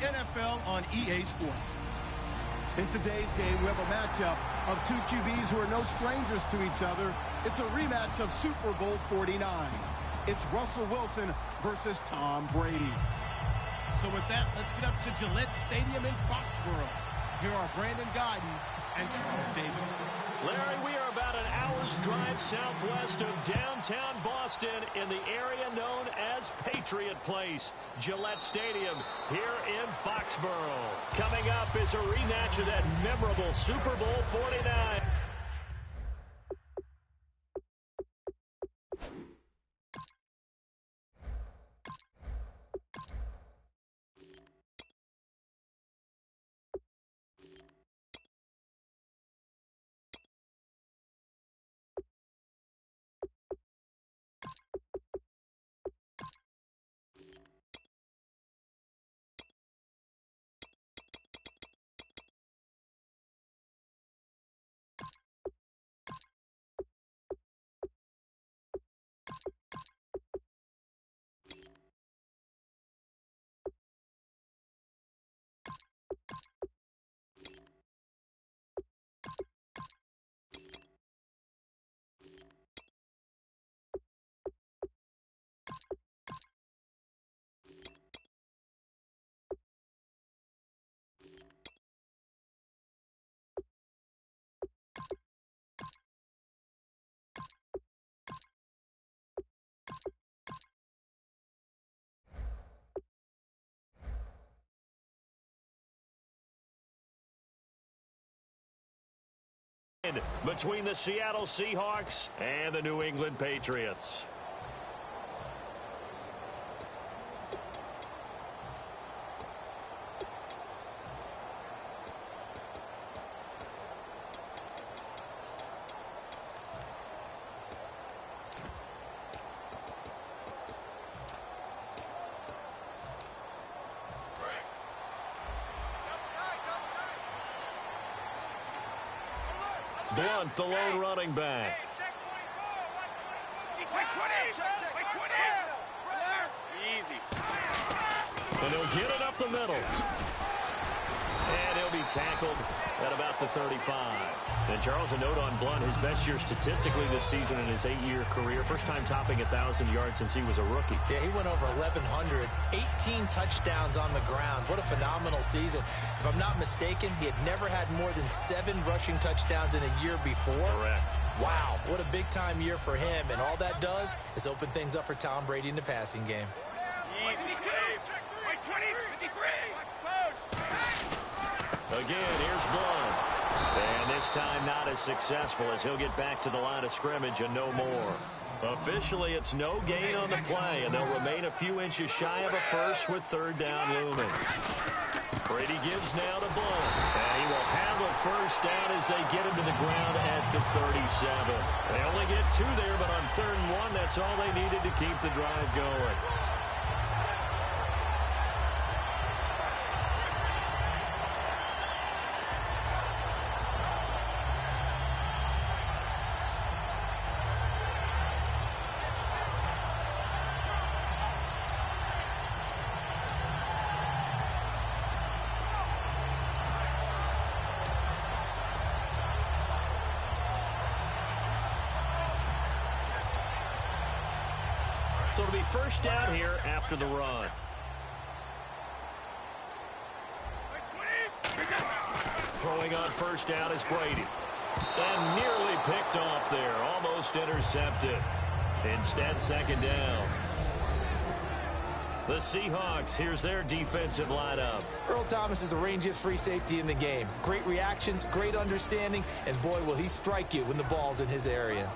NFL on EA Sports. In today's game, we have a matchup of two QBs who are no strangers to each other. It's a rematch of Super Bowl 49. It's Russell Wilson versus Tom Brady. So with that, let's get up to Gillette Stadium in Foxborough. Here are Brandon Gaudin and Charles Davis. Larry, we are about an hour's drive southwest of downtown Boston in the area known as Patriot Place, Gillette Stadium here in Foxborough. Coming up is a rematch of that memorable Super Bowl 49. Between the Seattle Seahawks and the New England Patriots. Blunt, the lone running back. Easy. And he'll get it up the middle. And he'll be tackled at about the 35. And Charles, a note on Blunt, his best year statistically this season in his 8-year career. First time topping 1,000 yards since he was a rookie. Yeah, he went over 1,100. 18 touchdowns on the ground. What a phenomenal season. If I'm not mistaken, he had never had more than 7 rushing touchdowns in a year before. Correct. Wow, what a big-time year for him. And all that does is open things up for Tom Brady in the passing game. Again, here's Blunt. And this time not as successful as he'll get back to the line of scrimmage and no more. Officially, it's no gain on the play, and they'll remain a few inches shy of a first with third down looming. Brady gives now to Blunt, and he will handle first down as they get him to the ground at the 37. They only get 2 there, but on 3rd and 1, that's all they needed to keep the drive going. So it'll be first down here after the run. Throwing on first down is Brady. And nearly picked off there. Almost intercepted. Instead, second down. The Seahawks, here's their defensive lineup. Earl Thomas is the rangiest free safety in the game. Great reactions, great understanding, and boy, will he strike you when the ball's in his area.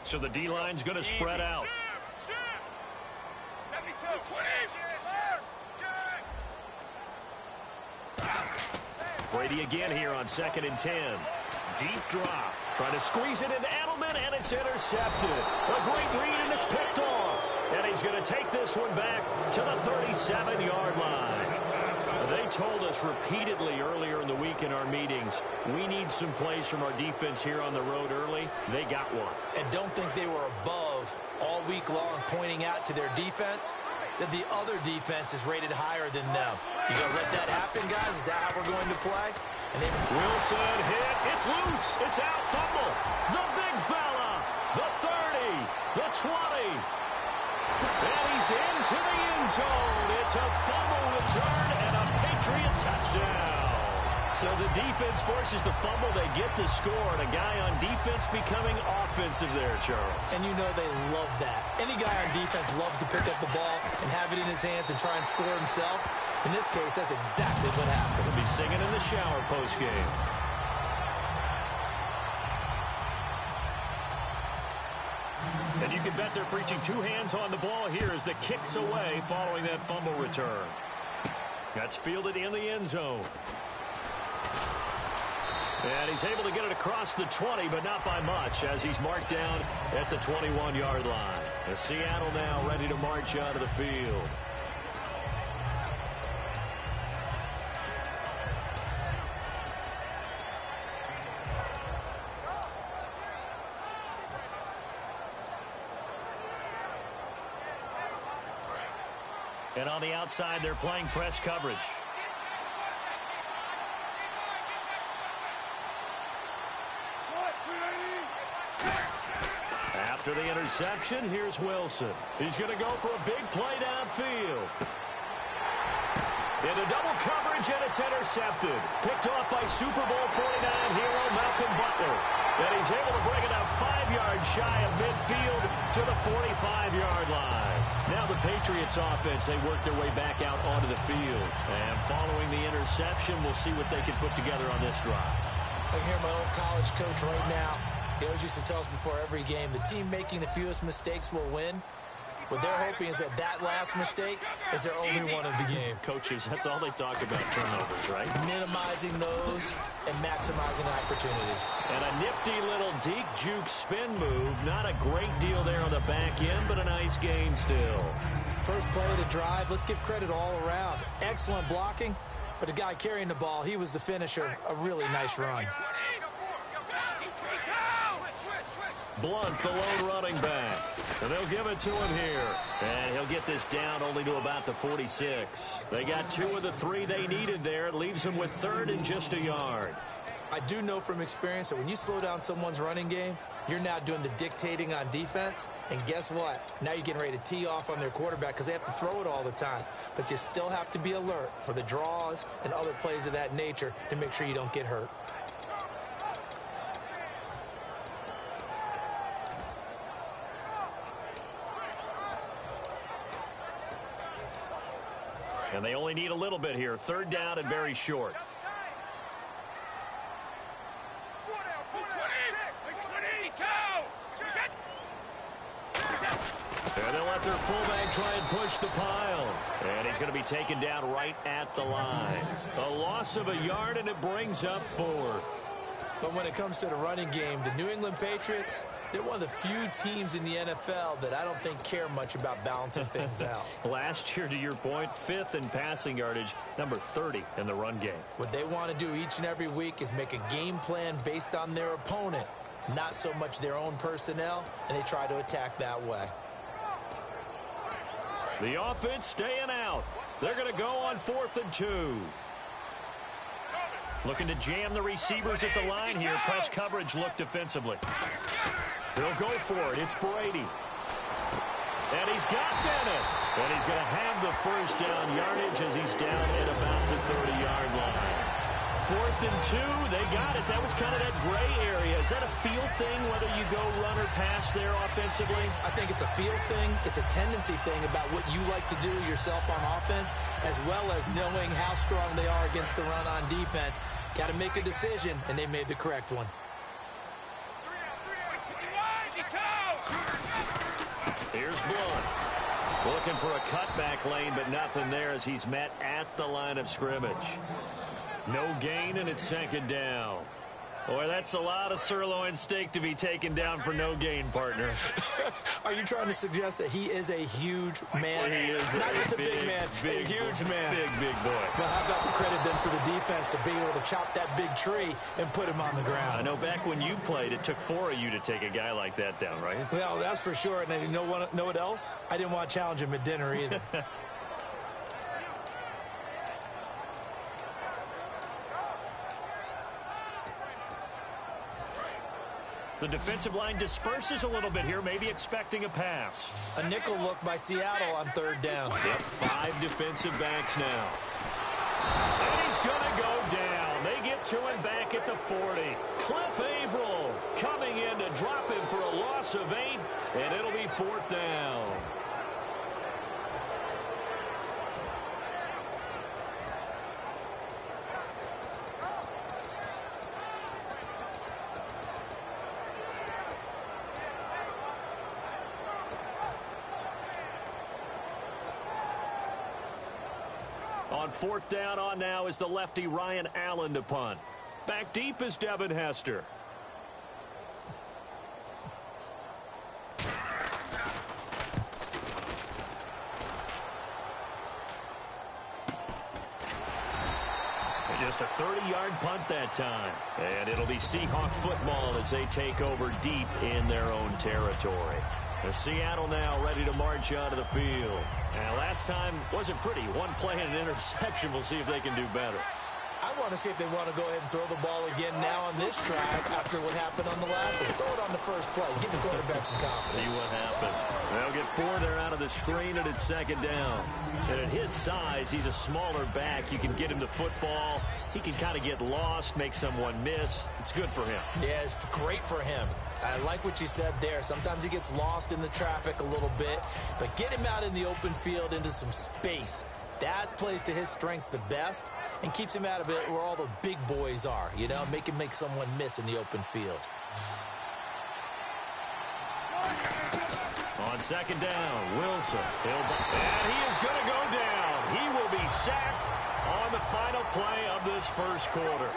So the D-line's going to spread out. Brady again here on 2nd and 10. Deep drop. Trying to squeeze it into Edelman, and it's intercepted. A great read, and it's picked off. And he's going to take this one back to the 37-yard line. They They told us repeatedly earlier in the week in our meetings, we need some plays from our defense here on the road early. They got one. And don't think they were above all week long pointing out to their defense that the other defense is rated higher than them. You going to let that happen, guys? Is that how we're going to play? And Wilson hit. It's loose. It's out. Fumble. The big fella. The 30. The 20. And he's into the end zone. It's a fumble return and a Patriot touchdown. So the defense forces the fumble. They get the score. And a guy on defense becoming offensive there, Charles. And you know they love that. Any guy on defense loves to pick up the ball and have it in his hands and try and score himself. In this case, that's exactly what happened. He'll be singing in the shower post-game. And you can bet they're preaching two hands on the ball here as the kick's away following that fumble return. That's fielded in the end zone. And he's able to get it across the 20, but not by much, as he's marked down at the 21-yard line. The Seattle now ready to march out of the field. And on the outside, they're playing press coverage. After the interception, here's Wilson. He's going to go for a big play downfield. Into double coverage, and it's intercepted. Picked off by Super Bowl 49 hero Malcolm Butler. And he's able to bring it up 5 yards shy of midfield to the 45-yard line. Now the Patriots offense, they work their way back out onto the field. And following the interception, we'll see what they can put together on this drive. I hear my old college coach right now. He always used to tell us before every game, the team making the fewest mistakes will win. What they're hoping is that last mistake is their only one of the game. Coaches, that's all they talk about, turnovers, right? Minimizing those and maximizing opportunities. And a nifty little deep juke spin move. Not a great deal there on the back end, but a nice gain still. First play of the drive, let's give credit all around. Excellent blocking, but the guy carrying the ball, he was the finisher. A really nice run. Blunt, the lone running back. And they'll give it to him here. And he'll get this down only to about the 46. They got 2 of the 3 they needed there. It leaves them with 3rd and just a yard. I do know from experience that when you slow down someone's running game, you're now doing the dictating on defense. And guess what? Now you're getting ready to tee off on their quarterback because they have to throw it all the time. But you still have to be alert for the draws and other plays of that nature to make sure you don't get hurt. And they only need a little bit here. 3rd down and very short. And they'll let their fullback try and push the pile. And he's going to be taken down right at the line. A loss of a yard, and it brings up 4th. But when it comes to the running game, the New England Patriots, they're one of the few teams in the NFL that I don't think care much about balancing things out. Last year, to your point, 5th in passing yardage, number 30 in the run game. What they want to do each and every week is make a game plan based on their opponent, not so much their own personnel, and they try to attack that way. The offense staying out. They're going to go on 4th and 2. Looking to jam the receivers at the line here. Press coverage look defensively. They'll go for it. It's Brady. And he's got Bennett. And he's going to have the first down yardage as he's down at about the 30-yard line. 4th and 2. They got it. That was kind of that gray area. Is that a feel thing, whether you go run or pass there offensively? I think it's a feel thing. It's a tendency thing about what you like to do yourself on offense, as well as knowing how strong they are against the run on defense. Got to make a decision, and they made the correct one. Here's Blunt. Looking for a cutback lane, but nothing there as he's met at the line of scrimmage. No gain, and it's 2nd down. Boy, that's a lot of sirloin steak to be taken down for no gain, partner. Are you trying to suggest that he is a huge man? He is not just a big man, big, a huge man. Big boy. Well, how about the credit then for the defense to be able to chop that big tree and put him on the ground? I know back when you played, it took 4 of you to take a guy like that down, right? Well, that's for sure. And you know what else? I didn't want to challenge him at dinner either. The defensive line disperses a little bit here, maybe expecting a pass. A nickel look by Seattle on 3rd down. Yep, 5 defensive backs now. And he's going to go down. They get to him back at the 40. Cliff Averill coming in to drop him for a loss of 8, and it'll be 4th down. On 4th down on now is the lefty Ryan Allen to punt. Back deep is Devin Hester. Just a 30-yard punt that time. And it'll be Seahawk football as they take over deep in their own territory. The Seattle now ready to march out of the field. Now, last time wasn't pretty. One play and an interception. We'll see if they can do better. I want to see if they want to go ahead and throw the ball again now on this drive after what happened on the last one. Throw it on the first play. Give the quarterback some confidence. See what happens. They'll get 4 there out of the screen, and it's 2nd down. And at his size, he's a smaller back. You can get him the football. He can kind of get lost, make someone miss. It's good for him. Yeah, it's great for him. I like what you said there. Sometimes he gets lost in the traffic a little bit, but get him out in the open field into some space. That plays to his strengths the best and keeps him out of it where all the big boys are, you know, make someone miss in the open field. On 2nd down, Wilson. And he is going to go down. He will be sacked on the final play of this first quarter.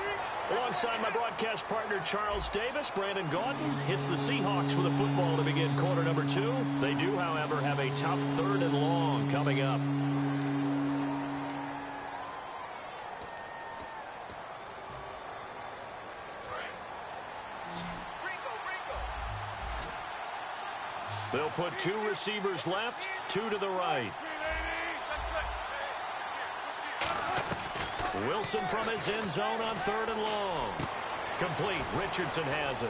Alongside my broadcast partner, Charles Davis, Brandon Gaudin hits the Seahawks with a football to begin quarter number 2. They do, however, have a tough 3rd and long coming up. They'll put 2 receivers left, 2 to the right. Wilson from his end zone on 3rd and long. Complete. Richardson has it.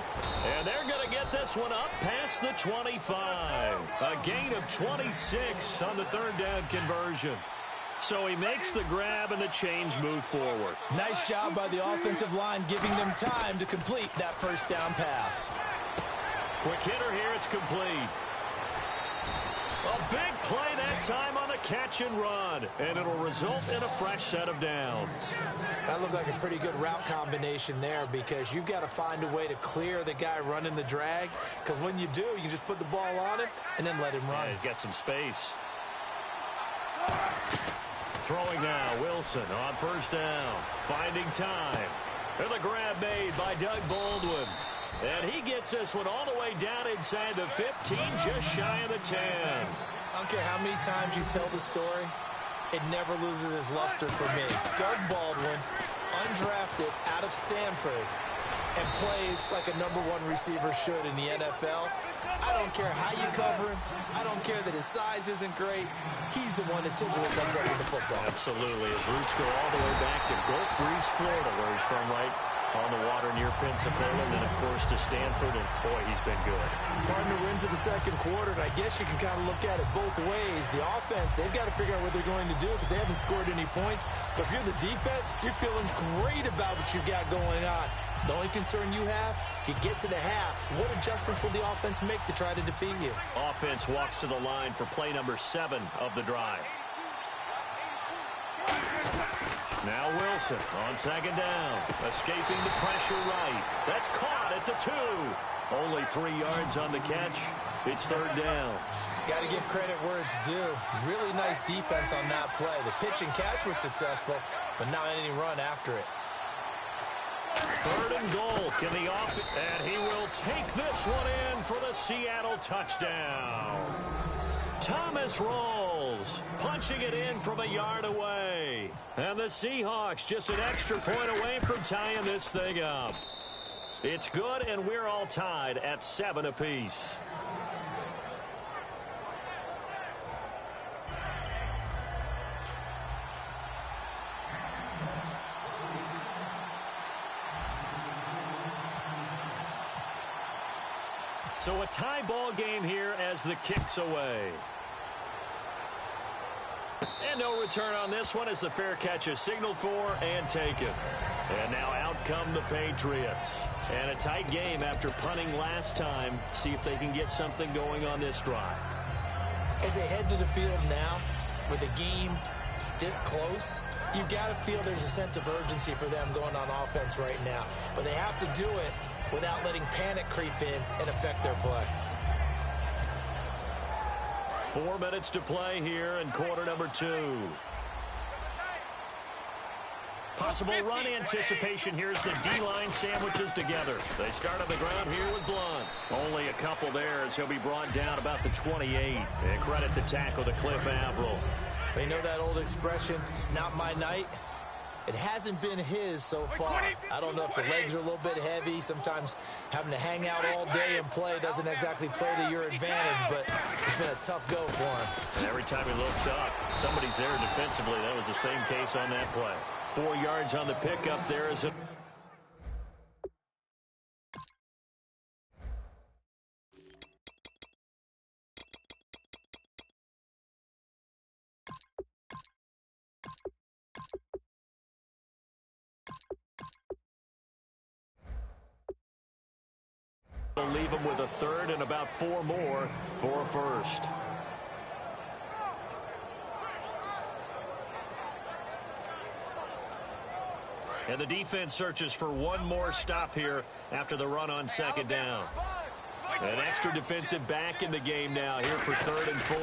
And they're going to get this one up past the 25. A gain of 26 on the 3rd down conversion. So he makes the grab and the change move forward. Nice job by the offensive line giving them time to complete that first down pass. Quick hitter here. It's complete. A big play that time on the catch and run, and it'll result in a fresh set of downs. That looked like a pretty good route combination there because you've got to find a way to clear the guy running the drag, because when you do, you can just put the ball on him and then let him run. Yeah, he's got some space. Throwing now, Wilson on 1st down, finding time. And the grab made by Doug Baldwin. And he gets this one all the way down inside the 15, just shy of the 10. I don't care how many times you tell the story, it never loses its luster for me. Doug Baldwin, undrafted out of Stanford, and plays like a #1 receiver should in the NFL. I don't care how you cover him. I don't care that his size isn't great. He's the one that typically comes up with the football. Absolutely. His roots go all the way back to Gulf Breeze, Florida, where he's from, right on the water near Pensacola, and then, of course, to Stanford, and, boy, he's been good. Partner, we're into the 2nd quarter, and I guess you can kind of look at it both ways. The offense, they've got to figure out what they're going to do because they haven't scored any points. But if you're the defense, you're feeling great about what you've got going on. The only concern you have, if you get to the half, what adjustments will the offense make to try to defeat you? Offense walks to the line for play number 7 of the drive. Now Wilson on 2nd down, escaping the pressure right. That's caught at the 2. Only 3 yards on the catch. It's 3rd down. Got to give credit where it's due. Really nice defense on that play. The pitch and catch was successful, but not any run after it. Third and goal. Can the offense... And he will take this one in for the Seattle touchdown. Thomas Rawls punching it in from a yard away. And the Seahawks just an extra point away from tying this thing up. It's good, and we're all tied at 7 apiece. So a tie ball game here as the kick's away. And no return on this one as the fair catch is signaled for and taken. And now out come the Patriots. And a tight game after punting last time. See if they can get something going on this drive. As they head to the field now, with the game this close, you've got to feel there's a sense of urgency for them going on offense right now. But they have to do it without letting panic creep in and affect their play. 4 minutes to play here in quarter number 2. Possible run anticipation. Here's the D-line sandwiches together. They start on the ground here with Blunt. Only a couple there as he'll be brought down about the 28. And credit the tackle to Cliff Averill. They know that old expression, it's not my night. It hasn't been his so far. I don't know if the legs are a little bit heavy. Sometimes having to hang out all day and play doesn't exactly play to your advantage, but it's been a tough go for him. And every time he looks up, somebody's there defensively. That was the same case on that play. 4 yards on the pickup there as a... They'll leave him with a third and about 4 more for a first. And the defense searches for one more stop here after the run on second down. An extra defensive back in the game now here for 3rd and 4.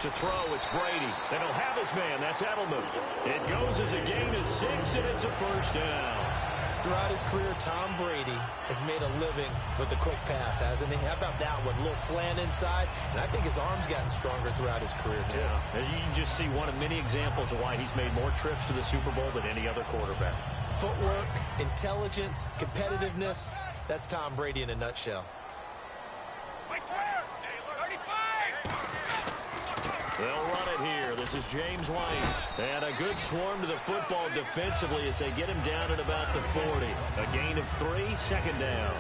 To throw, it's Brady. And he'll have his man. That's Edelman. It goes as a gain of 6, and it's a first down. Throughout his career, Tom Brady has made a living with the quick pass, hasn't he? How about that one? A little slant inside, and I think his arm's gotten stronger throughout his career, too. Yeah. You can just see one of many examples of why he's made more trips to the Super Bowl than any other quarterback. Footwork, intelligence, competitiveness, that's Tom Brady in a nutshell. They'll run it here. This is James White. And a good swarm to the football defensively as they get him down at about the 40. A gain of 3, second down.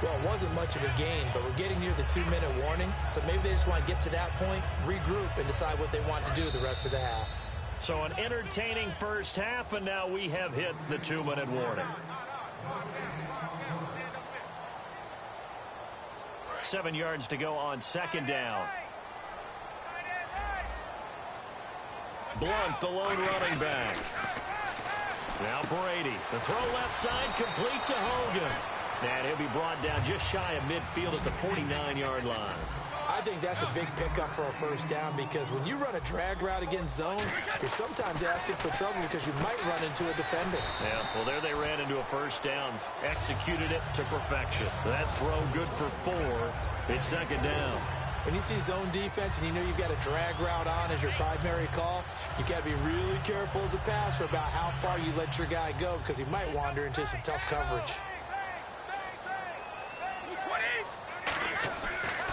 Well, it wasn't much of a gain, but we're getting near the 2-minute warning. So maybe they just want to get to that point, regroup, and decide what they want to do the rest of the half. So an entertaining first half, and now we have hit the 2-minute warning. 7 yards to go on second down. Blunt, the lone running back. Now Brady. The throw left side, complete to Hogan. And he'll be brought down just shy of midfield at the 49-yard line. I think that's a big pickup for a first down because when you run a drag route against zone, you're sometimes asking for trouble because you might run into a defender. Yeah, well, there they ran into a first down. Executed it to perfection. That throw good for 4. It's second down. When you see zone defense and you know you've got a drag route on as your primary call, you've got to be really careful as a passer about how far you let your guy go because he might wander into some tough coverage.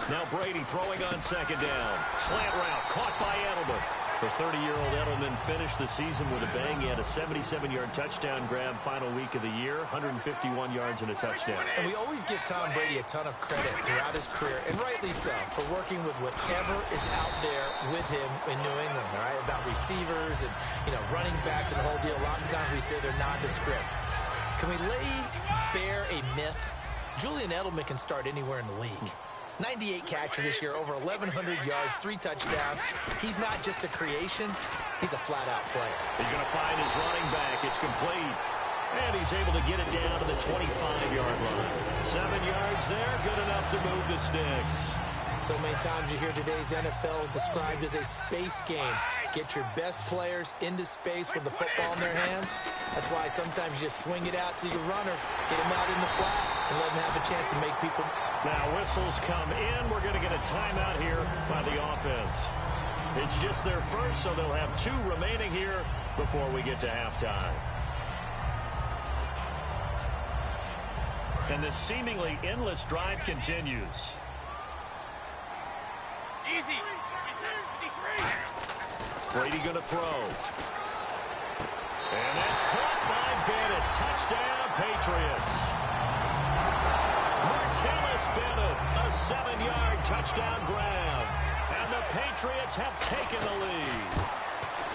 Now Brady throwing on second down. Slant route caught by Edelman. The 30-year-old Edelman finished the season with a bang. He had a 77-yard touchdown grab final week of the year, 151 yards and a touchdown. And we always give Tom Brady a ton of credit throughout his career, and rightly so, for working with whatever is out there with him in New England, all right, about receivers and, running backs and the whole deal. A lot of times we say they're nondescript. Can we lay bare a myth? Julian Edelman can start anywhere in the league. 98 catches this year, over 1,100 yards, 3 touchdowns. He's not just a creation. He's a flat-out player. He's going to find his running back. It's complete. And he's able to get it down to the 25-yard line. 7 yards there, good enough to move the sticks. So many times you hear today's NFL described as a space game. Get your best players into space with the football in their hands. That's why sometimes you just swing it out to your runner, get him out in the flat, and let him have a chance to make people. Now whistles come in. We're going to get a timeout here by the offense. It's just their first, so they'll have 2 remaining here before we get to halftime. And this seemingly endless drive continues. Easy. Brady going to throw. And that's caught by Bennett. Touchdown, Patriots. Martellus Bennett, a 7-yard touchdown grab. And the Patriots have taken the lead.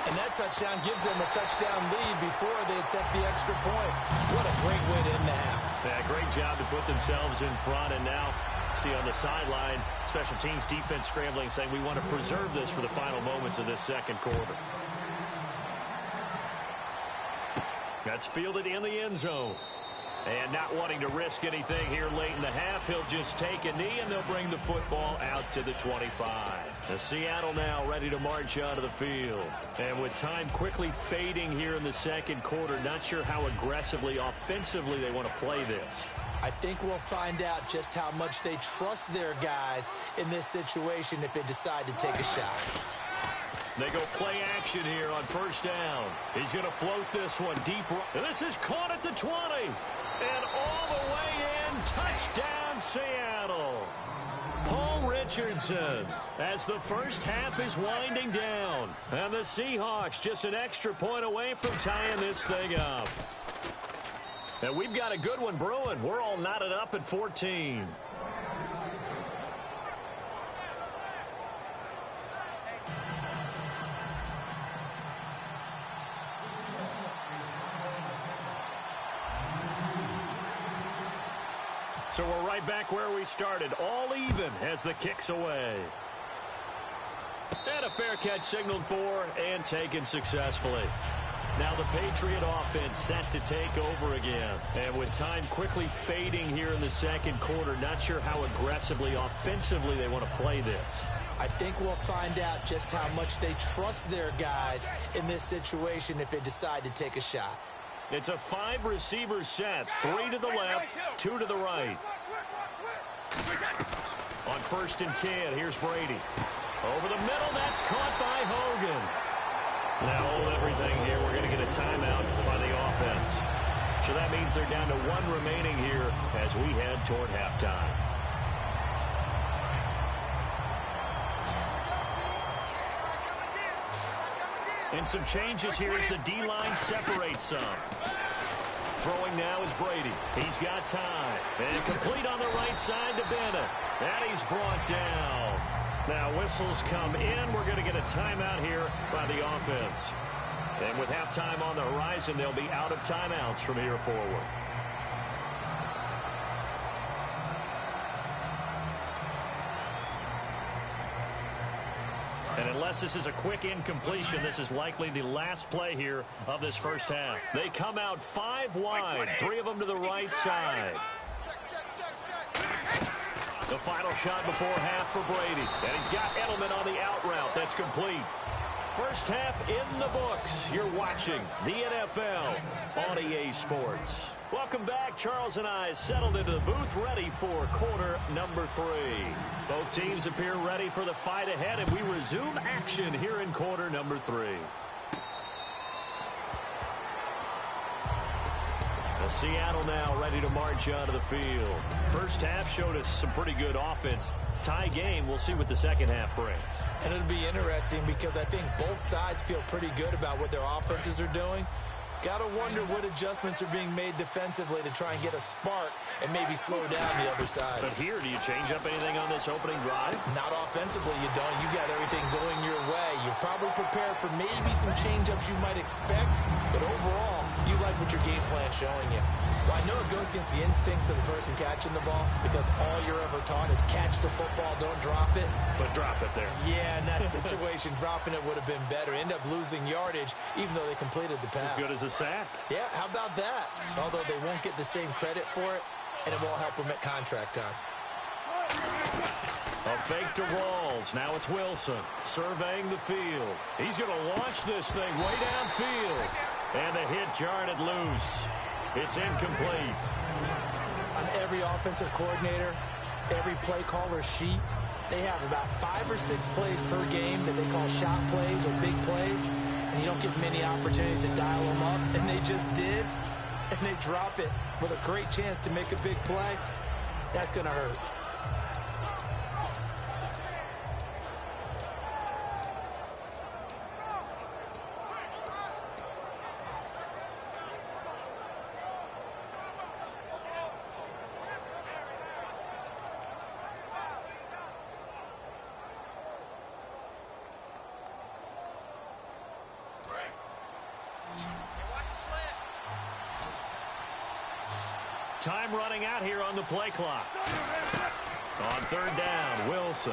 And that touchdown gives them a touchdown lead before they attempt the extra point. What a great way to end the half. Yeah, great job to put themselves in front. And now, see on the sideline, special teams defense scrambling, saying we want to preserve this for the final moments of this second quarter. That's fielded in the end zone. And not wanting to risk anything here late in the half, he'll just take a knee, and they'll bring the football out to the 25. The Seattle now ready to march onto the field. And with time quickly fading here in the second quarter, not sure how aggressively, offensively they want to play this. I think we'll find out just how much they trust their guys in this situation if they decide to take a shot. They go play action here on first down. He's going to float this one deep. And this is caught at the 20. And all the way in, touchdown Seattle. Paul Richardson as the first half is winding down. And the Seahawks just an extra point away from tying this thing up. And we've got a good one brewing. We're all knotted up at 14. So we're right back where we started, all even as the kick's away. And a fair catch signaled for and taken successfully. Now the Patriot offense set to take over again. And with time quickly fading here in the second quarter, not sure how aggressively, offensively they want to play this. I think we'll find out just how much they trust their guys in this situation if they decide to take a shot. It's a 5-receiver set, 3 to the left, 2 to the right. On 1st and 10, here's Brady. Over the middle, that's caught by Hogan. Now hold everything here. We're going to get a timeout by the offense. So that means they're down to 1 remaining here as we head toward halftime. And some changes here as the D-line separates some. Throwing now is Brady. He's got time. And complete on the right side to Bennett. And he's brought down. Now whistles come in. We're going to get a timeout here by the offense. And with halftime on the horizon, they'll be out of timeouts from here forward. And unless this is a quick incompletion, this is likely the last play here of this first half. They come out 5 wide, 3 of them to the right side. The final shot before half for Brady. And he's got Edelman on the out route. That's complete. First half in the books. You're watching the NFL on EA Sports. Welcome back. Charles and I settled into the booth ready for quarter number 3. Both teams appear ready for the fight ahead, and we resume action here in quarter number 3. Seattle now ready to march onto the field. First half showed us some pretty good offense. Tie game. We'll see what the second half brings. And it'll be interesting because I think both sides feel pretty good about what their offenses are doing. Got to wonder what adjustments are being made defensively to try and get a spark and maybe slow down the other side. But here, do you change up anything on this opening drive? Not offensively, you don't. You got everything going your way. You're probably prepared for maybe some change-ups you might expect, but overall, you like what your game plan's showing you. Well, I know it goes against the instincts of the person catching the ball because all you're ever taught is catch the football, don't drop it. But drop it there. Yeah, in that situation, dropping it would have been better. End up losing yardage, even though they completed the pass. As good as a sack. Yeah, how about that? Although they won't get the same credit for it, and it won't help them at contract time. A fake to Rawls. Now it's Wilson surveying the field. He's going to launch this thing way downfield. And the hit jarred it loose. It's incomplete. On every offensive coordinator, every play caller sheet, they have about 5 or 6 plays per game that they call shot plays or big plays, and you don't get many opportunities to dial them up, and they just did, and they drop it with a great chance to make a big play. That's going to hurt. Time running out here on the play clock. On third down, Wilson.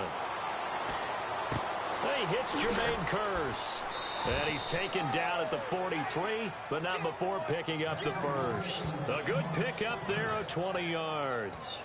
He hits Jermaine Kearse. And he's taken down at the 43, but not before picking up the first. A good pickup there of 20 yards.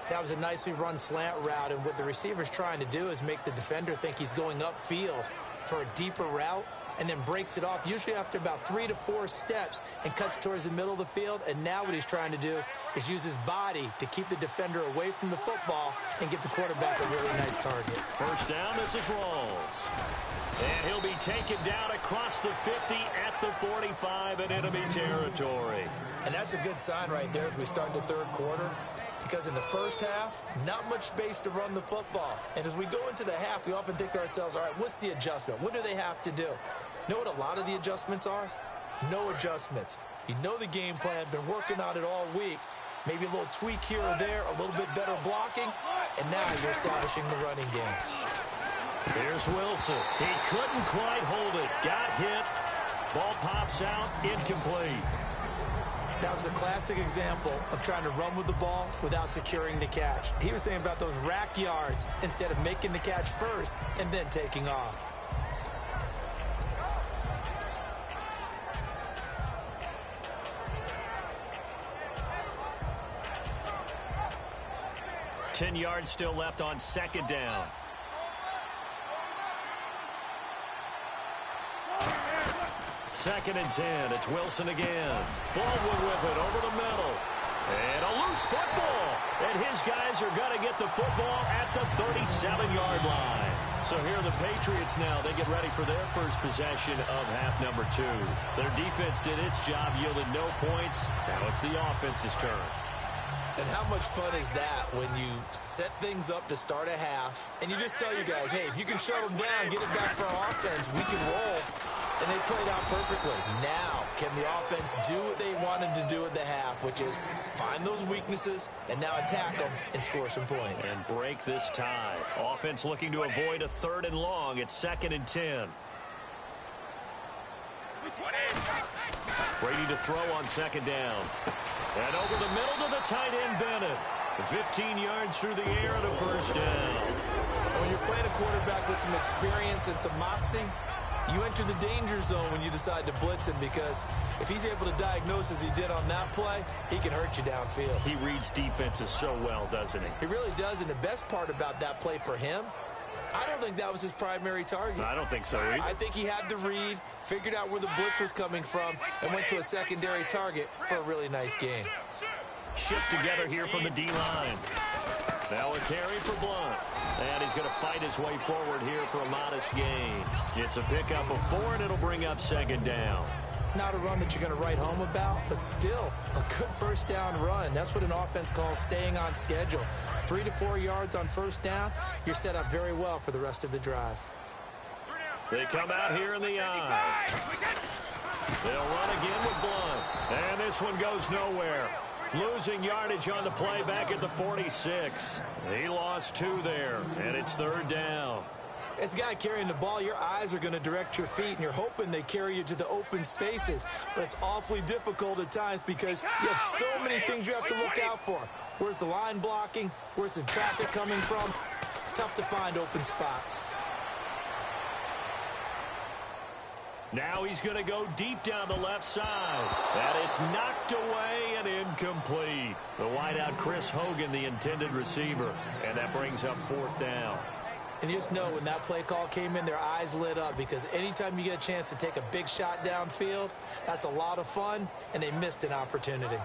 That was a nicely run slant route, and what the receiver's trying to do is make the defender think he's going upfield for a deeper route, and then breaks it off, usually after about 3 to 4 steps, and cuts towards the middle of the field. And now what he's trying to do is use his body to keep the defender away from the football and give the quarterback a really nice target. First down, this is Rawls. And he'll be taken down across the 50 at the 45 in enemy territory. And that's a good sign right there as we start the third quarter, because in the first half, not much space to run the football. And as we go into the half, we often think to ourselves, all right, what's the adjustment? What do they have to do? You know what a lot of the adjustments are? No adjustments. You know the game plan, been working on it all week. Maybe a little tweak here or there, a little bit better blocking, and now you're establishing the running game. Here's Wilson. He couldn't quite hold it. Got hit. Ball pops out. Incomplete. That was a classic example of trying to run with the ball without securing the catch. He was thinking about those rack yards instead of making the catch first and then taking off. Ten yards still left on second down. Second and 10. It's Wilson again. Baldwin with it over the middle. And a loose football. And his guys are going to get the football at the 37-yard line. So here are the Patriots now. They get ready for their first possession of half number 2. Their defense did its job, yielded no points. Now it's the offense's turn. And how much fun is that when you set things up to start a half, and you just tell you guys, hey, if you can shut them down, get it back for our offense, we can roll. And they played out perfectly. Now, can the offense do what they wanted to do at the half, which is find those weaknesses and now attack them and score some points. And break this tie. Offense looking to avoid a third and long. It's second and 10. Brady to throw on second down. And over the middle to the tight end, Bennett. 15 yards through the air and a first down. When you're playing a quarterback with some experience and some moxie, you enter the danger zone when you decide to blitz him, because if he's able to diagnose as he did on that play, he can hurt you downfield. He reads defenses so well, doesn't he? He really does, and the best part about that play for him, I don't think that was his primary target. I don't think so either. I think he had the read, figured out where the blitz was coming from, and went to a secondary target for a really nice game. Shipped together here from the D-line. Now a carry for Blunt. And he's going to fight his way forward here for a modest gain. It's a pickup of 4, and it'll bring up second down. Not a run that you're going to write home about, but still a good first down run. That's what an offense calls staying on schedule. 3 to 4 yards on first down, you're set up very well for the rest of the drive. They come out here in the eye. They'll run again with Blunt. And this one goes nowhere. Losing yardage on the play back at the 46. He lost 2 there, and it's third down. As a guy carrying the ball, your eyes are going to direct your feet, and you're hoping they carry you to the open spaces. But it's awfully difficult at times because you have so many things you have to look out for. Where's the line blocking? Where's the traffic coming from? Tough to find open spots. Now he's going to go deep down the left side. And it's knocked away and incomplete. The wideout, Chris Hogan, the intended receiver. And that brings up fourth down. And you just know when that play call came in, their eyes lit up, because anytime you get a chance to take a big shot downfield, that's a lot of fun, and they missed an opportunity.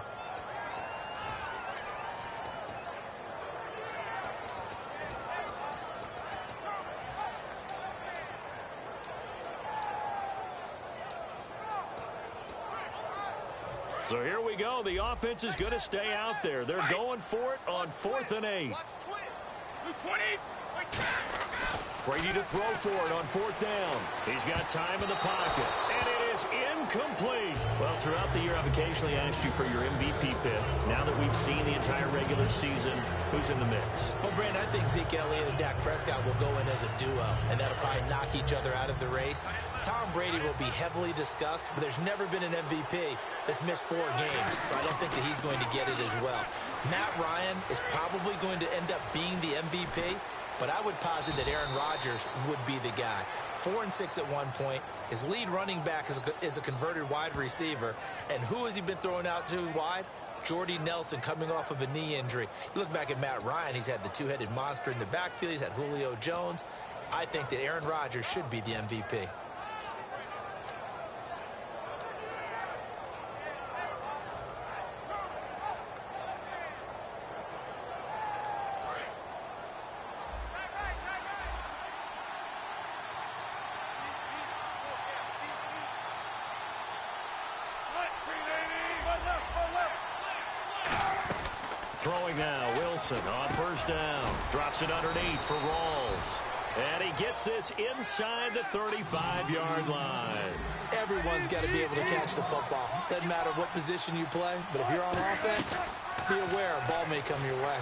So here we go. The offense is going to stay out there. They're going for it on 4th and 8. Brady to throw for it on 4th down. He's got time in the pocket, and it is incomplete. Well, throughout the year, I've occasionally asked you for your MVP pick. Now that we've seen the entire regular season, who's in the mix? Well, Brandon, I think Zeke Elliott and Dak Prescott will go in as a duo, and that'll probably knock each other out of the race. Tom Brady will be heavily discussed, but there's never been an MVP that's missed 4 games, so I don't think that he's going to get it as well. Matt Ryan is probably going to end up being the MVP, but I would posit that Aaron Rodgers would be the guy. 4 and 6 at one point. His lead running back is a converted wide receiver. And who has he been throwing out to wide? Jordy Nelson, coming off of a knee injury. You look back at Matt Ryan, he's had the two-headed monster in the backfield. He's had Julio Jones. I think that Aaron Rodgers should be the MVP. Throwing now, Wilson on 1st down. Drops it underneath for Rawls. And he gets this inside the 35-yard line. Everyone's got to be able to catch the football. Doesn't matter what position you play, but if you're on offense, be aware a ball may come your way.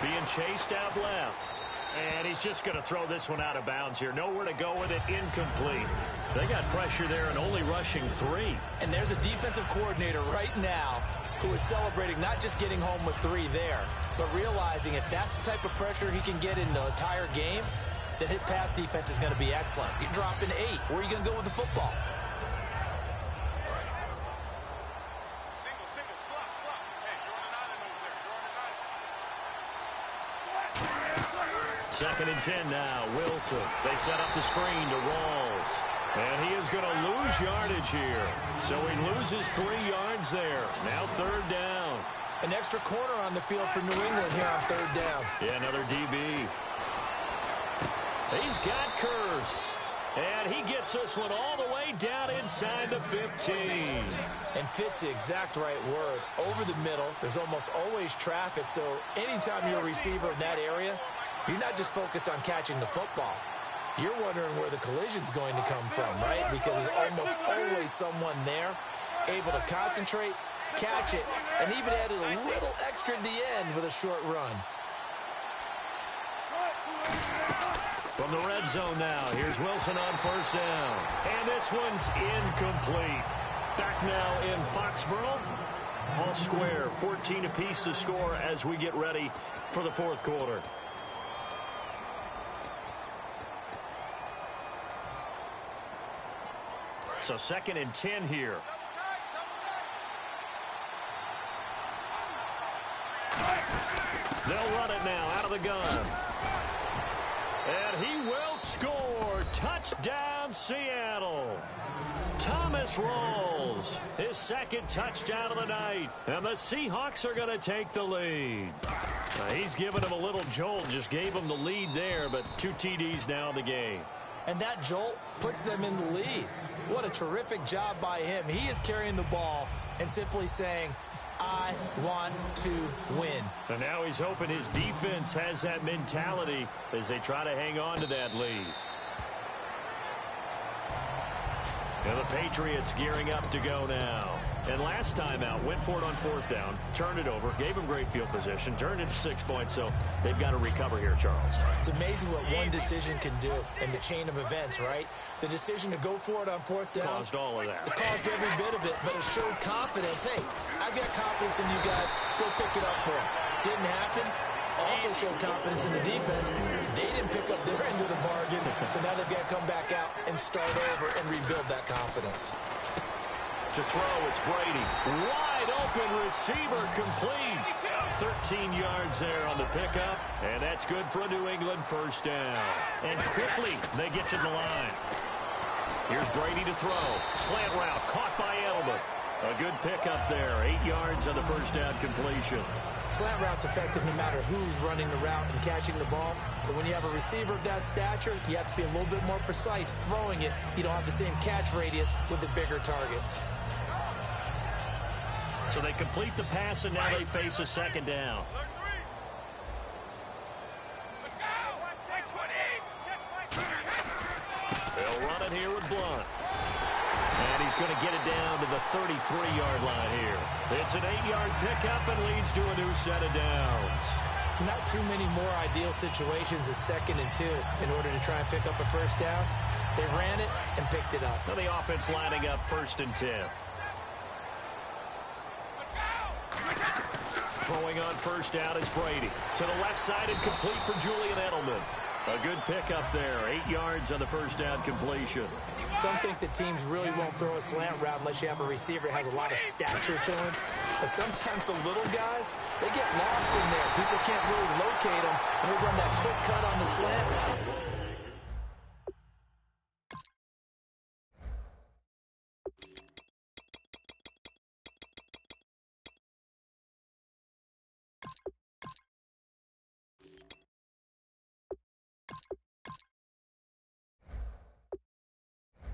Being chased out left. And he's just going to throw this one out of bounds here. Nowhere to go with it. Incomplete. They got pressure there and only rushing 3. And there's a defensive coordinator right now who is celebrating not just getting home with 3 there, but realizing if that's the type of pressure he can get in the entire game, then his pass defense is going to be excellent. You're dropping 8. Where are you going to go with the football? Single, slot. Hey, you're on an island over there. 2nd and 10 now. Wilson. They set up the screen to Rawls. And he is going to lose yardage here. So he loses 3 yards there. Now 3rd down. An extra corner on the field for New England here on 3rd down. Yeah, another DB. He's got Curse. And he gets this one all the way down inside the 15. And fits the exact right word. Over the middle, there's almost always traffic. So anytime you're a receiver in that area, you're not just focused on catching the football. You're wondering where the collision's going to come from, right? Because there's almost always someone there able to concentrate, catch it, and even added a little extra at the end with a short run. From the red zone now, here's Wilson on 1st down. And this one's incomplete. Back now in Foxborough. All square, 14 apiece to score as we get ready for the 4th quarter. So 2nd and 10 here. They'll run it now out of the gun. And he will score. Touchdown, Seattle. Thomas Rawls, his 2nd touchdown of the night. And the Seahawks are going to take the lead. He's given him a little jolt, just gave him the lead there, but 2 TDs now in the game. And that jolt puts them in the lead. What a terrific job by him. He is carrying the ball and simply saying, I want to win. And now he's hoping his defense has that mentality as they try to hang on to that lead. And the Patriots gearing up to go now. And last time out, went for it on 4th down, turned it over, gave him great field position, turned it to 6 points, so they've got to recover here, Charles. It's amazing what one decision can do in the chain of events, right? The decision to go for it on 4th down. Caused all of that. It caused every bit of it, but it showed confidence. Hey, I've got confidence in you guys. Go pick it up for them. Didn't happen. Also showed confidence in the defense. They didn't pick up their end of the bargain, so now they've got to come back out and start over and rebuild that confidence. To throw, it's Brady. Wide open receiver complete. 13 yards there on the pickup, and that's good for a New England first down. And quickly, they get to the line. Here's Brady to throw. Slant route, caught by Edelman. A good pickup there, 8 yards on the first down completion. Slant route's effective no matter who's running the route and catching the ball. But when you have a receiver of that stature, you have to be a little bit more precise throwing it. You don't have the same catch radius with the bigger targets. So they complete the pass, and now they face a second down. They'll run it here with Blunt. And he's going to get it down to the 33-yard line here. It's an 8-yard pickup and leads to a new set of downs. Not too many more ideal situations at 2nd and 2 in order to try and pick up a first down. They ran it and picked it up. Now the offense lining up 1st and 10. Throwing on first down is Brady. To the left side and complete for Julian Edelman. A good pickup there. 8 yards on the first down completion. Some think that teams really won't throw a slant route unless you have a receiver that has a lot of stature to him. But sometimes the little guys, they get lost in there. People can't really locate them, and they run that quick cut on the slant.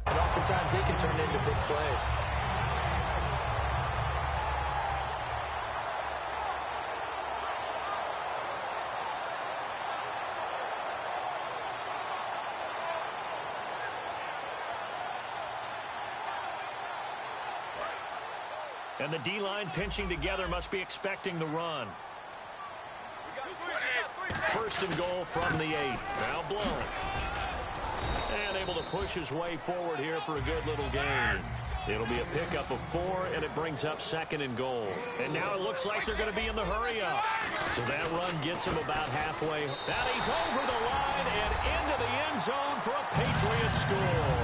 And oftentimes they can turn into big plays. And the D-line pinching together must be expecting the run. 1st and goal from the 8. Now Blunt. And able to push his way forward here for a good little gain. It'll be a pickup of 4, and it brings up 2nd and goal. And now it looks like they're going to be in the hurry-up. So that run gets him about halfway. And he's over the line and into the end zone for a Patriot score.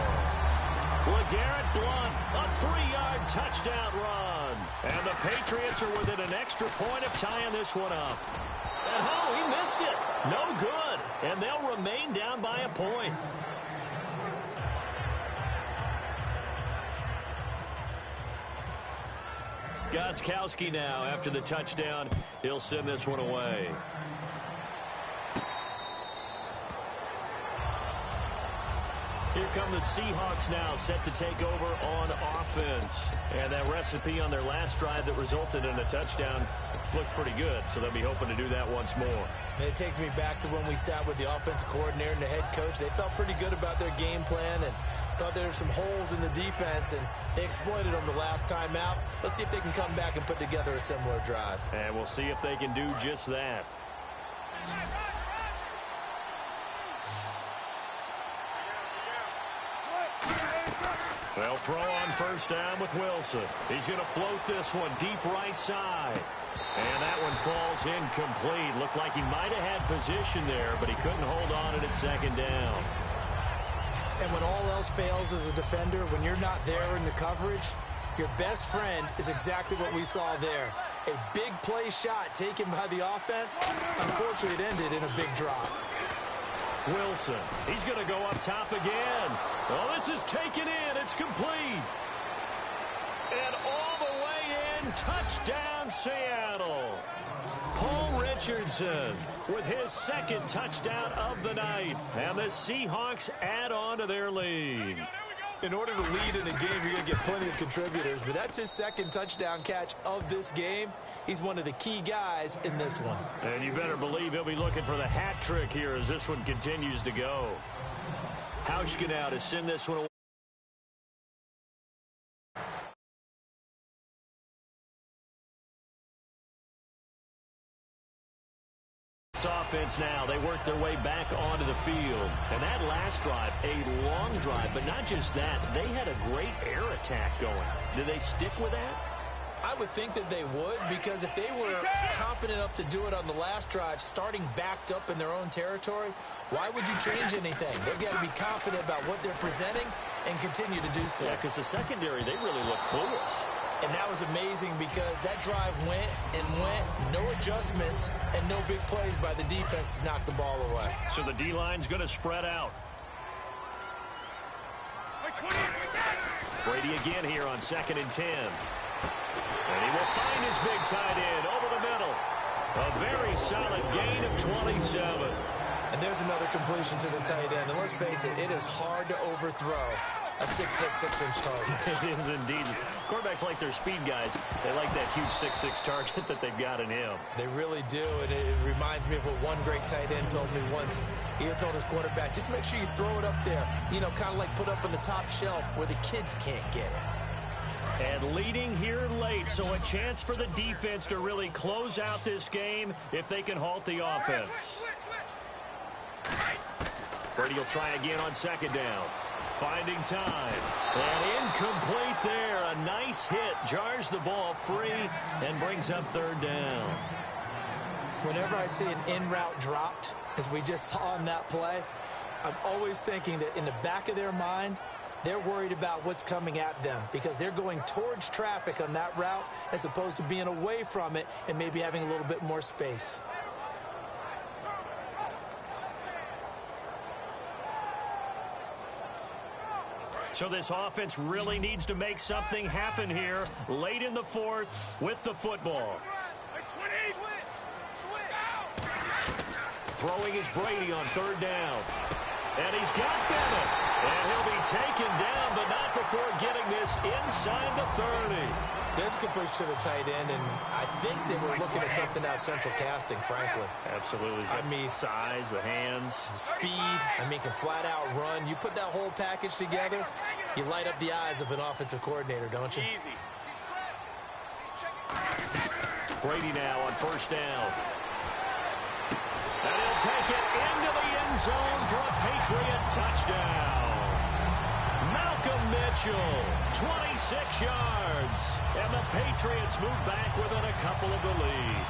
LeGarrette Blunt, a 3-yard touchdown run. And the Patriots are within an extra point of tying this one up. And he missed it. No good. And they'll remain down by a point. Gostkowski now, after the touchdown, he'll send this one away. Here come the Seahawks now, set to take over on offense. And that recipe on their last drive that resulted in a touchdown looked pretty good, so they'll be hoping to do that once more. It takes me back to when we sat with the offensive coordinator and the head coach. They felt pretty good about their game plan and thought there were some holes in the defense, and they exploited them the last time out. Let's see if they can come back and put together a similar drive. And we'll see if they can do just that. They'll throw on first down with Wilson. He's going to float this one deep right side. And that one falls incomplete. Looked like he might have had position there, but he couldn't hold on at 2nd down. And when all else fails as a defender, when you're not there in the coverage, your best friend is exactly what we saw there. A big play shot taken by the offense. Unfortunately, it ended in a big drop. Wilson, he's going to go up top again. Oh, this is taken in. It's complete. And all the way in, touchdown Seattle. Paul Richardson with his 2nd touchdown of the night. And the Seahawks add on to their lead. In order to lead in a game, you're going to get plenty of contributors, but that's his 2nd touchdown catch of this game. He's one of the key guys in this one. And you better believe he'll be looking for the hat trick here as this one continues to go. Hauschka now to send this one away. Offense now, they work their way back onto the field. And that last drive, a long drive, but not just that, they had a great air attack going. Did they stick with that? I would think that they would, because if they were confident enough to do it on the last drive, starting backed up in their own territory, why would you change anything? They've got to be confident about what they're presenting and continue to do so. Yeah, because the secondary, they really look clueless. And that was amazing because that drive went and went, no adjustments, and no big plays by the defense to knock the ball away. So the D-line's going to spread out. Brady again here on 2nd and 10. And he will find his big tight end over the middle. A very solid gain of 27. And there's another completion to the tight end. And let's face it, it is hard to overthrow a 6'6" target. It is indeed. Quarterbacks like their speed guys. They like that huge 6'6" target that they've got in him. They really do, and it reminds me of what one great tight end told me once. He had told his quarterback, just make sure you throw it up there, you know, kind of like put up on the top shelf where the kids can't get it. And leading here late, so a chance for the defense to really close out this game if they can halt the offense. Brady will try again on 2nd down. Finding time. And incomplete there. A nice hit. Jars the ball free and brings up 3rd down. Whenever I see an in-route dropped, as we just saw in that play, I'm always thinking that in the back of their mind, they're worried about what's coming at them because they're going towards traffic on that route as opposed to being away from it and maybe having a little bit more space. So this offense really needs to make something happen here late in the 4th with the football. Throwing is Brady on 3rd down. And he's got Bennett. And he'll be taken down, but not before getting this inside the 30. There's completion to the tight end, and I think they were looking at something out of central casting, frankly. Absolutely. I mean, size, the hands. Speed, I mean, can flat out run. You put that whole package together, you light up the eyes of an offensive coordinator, don't you? Brady now on 1st down. And he'll take it into the end zone for a Patriot touchdown. Malcolm Mitchell, 26 yards. And the Patriots move back within a couple of the lead.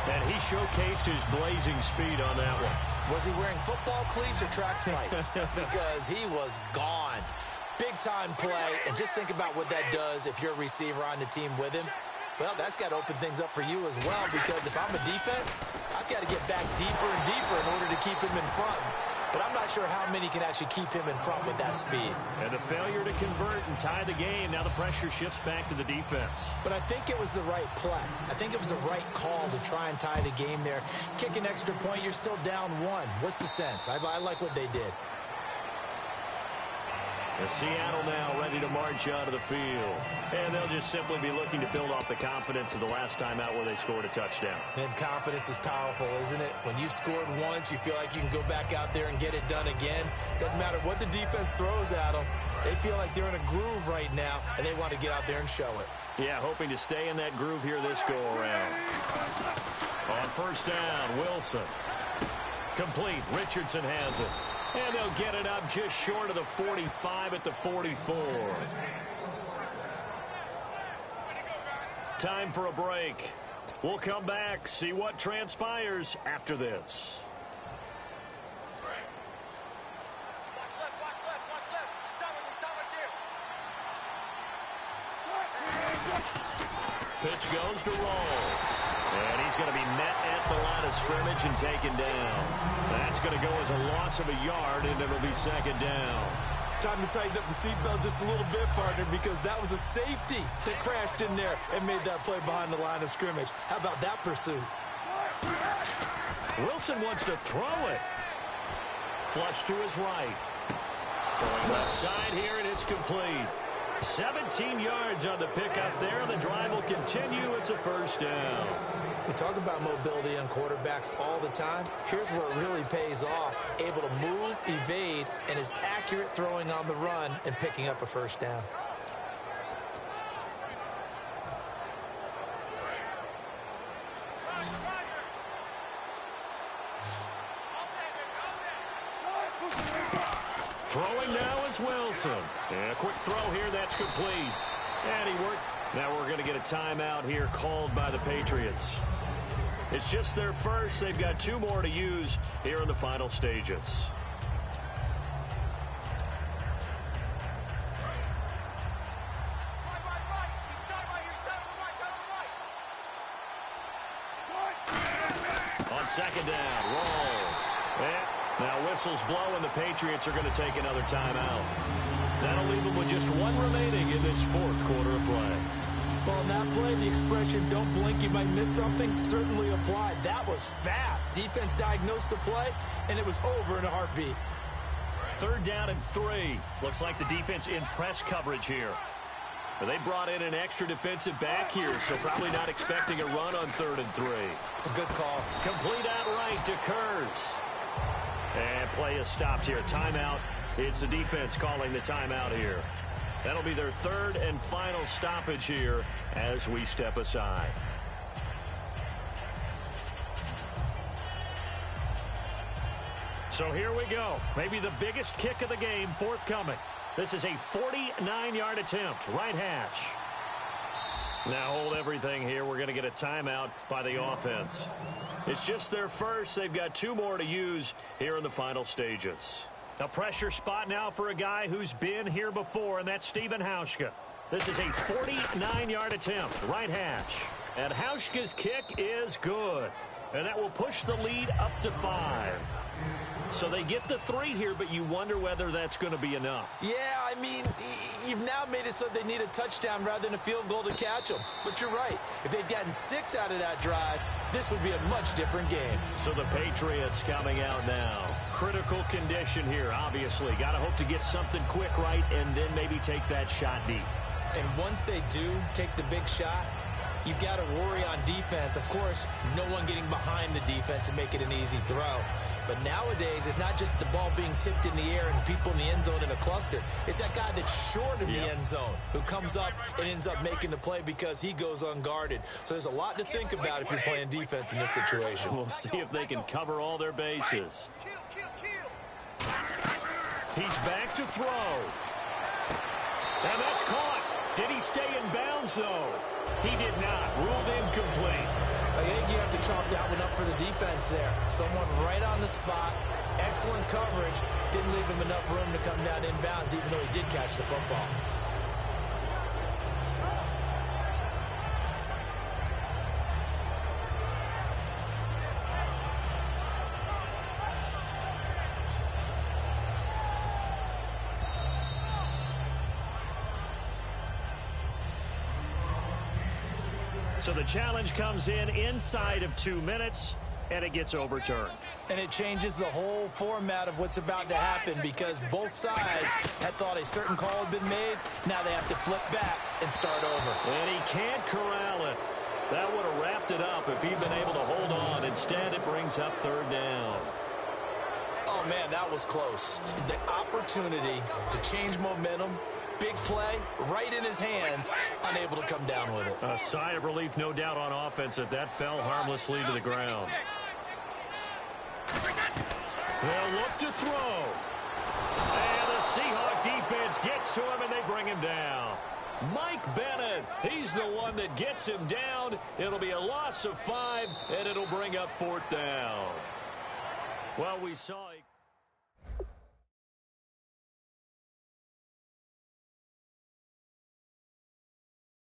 And he showcased his blazing speed on that one. Was he wearing football cleats or track spikes? Because he was gone. Big-time play. And just think about what that does if you're a receiver on the team with him. Well, that's got to open things up for you as well, because if I'm a defense, I've got to get back deeper and deeper in order to keep him in front. But I'm not sure how many can actually keep him in front with that speed. And a failure to convert and tie the game. Now the pressure shifts back to the defense. But I think it was the right play. I think it was the right call to try and tie the game there. Kick an extra point, you're still down 1. What's the sense? I like what they did. And Seattle now ready to march out of the field. And they'll just simply be looking to build off the confidence of the last time out where they scored a touchdown. And confidence is powerful, isn't it? When you've scored once, you feel like you can go back out there and get it done again. Doesn't matter what the defense throws at them. They feel like they're in a groove right now, and they want to get out there and show it. Yeah, hoping to stay in that groove here this go-around. On 1st down, Wilson. Complete. Richardson has it. And they'll get it up just short of the 45 at the 44. Time for a break. We'll come back, see what transpires after this. Pitch goes to Rawls. And he's going to be met at the line of scrimmage and taken down. That's going to go as a loss of a yard, and it'll be 2nd down. Time to tighten up the seatbelt just a little bit, partner, because that was a safety that crashed in there and made that play behind the line of scrimmage. How about that pursuit? Wilson wants to throw it. Flush to his right. Throwing left side here, and it's complete. 17 yards on the pickup there. The drive will continue. It's a 1st down. We talk about mobility on quarterbacks all the time. Here's where it really pays off. Able to move, evade, and is accurate throwing on the run and picking up a 1st down. Throwing now is Wilson. And a quick throw here. That's complete. And he worked. Now we're going to get a timeout here called by the Patriots. It's just their first. They've got 2 more to use here in the final stages. on second down. Rolls. Yeah. Now whistles blow, and the Patriots are going to take another timeout. That'll leave them with just one remaining in this fourth quarter of play. Well, in that play, the expression, don't blink, you might miss something, certainly applied. That was fast. Defense diagnosed the play, and it was over in a heartbeat. Third down and 3. Looks like the defense in press coverage here. But they brought in an extra defensive back here, so probably not expecting a run on 3rd and 3. A good call. Complete out right to Kurz. And play is stopped here. Timeout. It's the defense calling the timeout here. That'll be their third and final stoppage here as we step aside. So here we go. Maybe the biggest kick of the game forthcoming. This is a 49-yard attempt. Right hash. Now hold everything here. We're going to get a timeout by the offense. It's just their first. They've got 2 more to use here in the final stages. A pressure spot now for a guy who's been here before, and that's Stephen Hauschka. This is a 49-yard attempt. Right hash. And Hauschka's kick is good. And that will push the lead up to 5. So they get the 3 here, but you wonder whether that's going to be enough. Yeah, I mean, you've now made it so they need a touchdown rather than a field goal to catch them. But you're right. If they'd gotten 6 out of that drive, this would be a much different game. So the Patriots coming out now. Critical condition here, obviously. Got to hope to get something quick right and then maybe take that shot deep. And once they do take the big shot, you've got to worry on defense. Of course, no one getting behind the defense and make it an easy throw. But nowadays, it's not just the ball being tipped in the air and people in the end zone in a cluster. It's that guy that's short of the end zone who comes up and ends up making the play because he goes unguarded. So there's a lot to think about if you're playing defense in this situation. We'll see if they can cover all their bases. He's back to throw. And that's caught. Did he stay in bounds, though? He did not. Ruled incomplete. I think you have to chalk that one up for the defense there. Someone right on the spot. Excellent coverage. Didn't leave him enough room to come down inbounds, even though he did catch the football. So the challenge comes in inside of 2 minutes, and it gets overturned. And it changes the whole format of what's about to happen because both sides had thought a certain call had been made. Now they have to flip back and start over. And he can't corral it. That would have wrapped it up if he'd been able to hold on. Instead, it brings up 3rd down. Oh, man, that was close. The opportunity to change momentum, big play, right in his hands, unable to come down with it. A sigh of relief, no doubt, on offense that that fell harmlessly to the ground. They'll look to throw. And the Seahawk defense gets to him, and they bring him down. Mike Bennett, he's the one that gets him down. It'll be a loss of 5, and it'll bring up 4th down. Well, we saw a